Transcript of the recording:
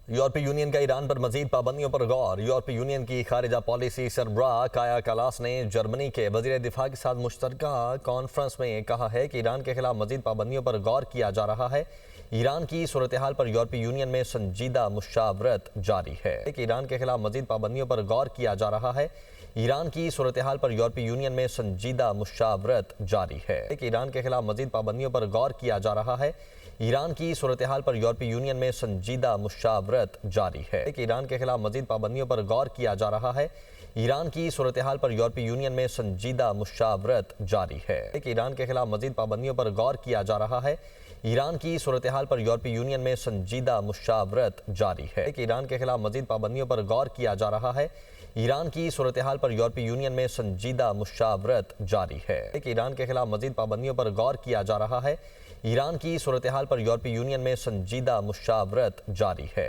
यूरोपीय यूनियन का ईरान पर मजीद पाबंदियों पर गौर। यूरोपीय यूनियन की खारिजा पॉलिसी सरबराह काया कलास ने जर्मनी के वजीर दिफा के साथ मुश्तरका कॉन्फ्रेंस में कहा है कि ईरान के खिलाफ मजीद पाबंदियों पर गौर किया जा रहा है। ईरान की सूरत हाल पर यूरोपीय यूनियन में संजीदा मुशावरत जारी है कि ईरान के खिलाफ मजीद पाबंदियों पर गौर किया जा रहा है। ईरान की सूरत हाल पर यूरोपीय यूनियन में संजीदा मुशावरत जारी है कि ईरान के खिलाफ मजीद पाबंदियों पर गौर किया जा रहा है। ईरान की सूरत हाल पर यूरोपीय यूनियन में संजीदा मुशावरत जारी है कि ईरान के खिलाफ मजीद पाबंदियों पर गौर किया जा रहा है। ईरान की सूरत हाल पर यूरोपीय यूनियन में संजीदा मुशावरत जारी है कि ईरान के खिलाफ मजीद पाबंदियों पर गौर किया जा रहा है। ईरान की सूरत हाल पर यूरोपीय यूनियन में संजीदा मुशावरत जारी है कि ईरान के खिलाफ मजीद पाबंदियों पर गौर किया जा रहा है। ईरान की सूरत हाल पर यूरोपीय यूनियन में संजीदा मुशावरत जारी है कि ईरान के खिलाफ मजीद पाबंदियों पर गौर किया जा रहा है। ईरान की सूरत हाल पर यूरोपीय यूनियन में संजीदा मुशावरत जारी है।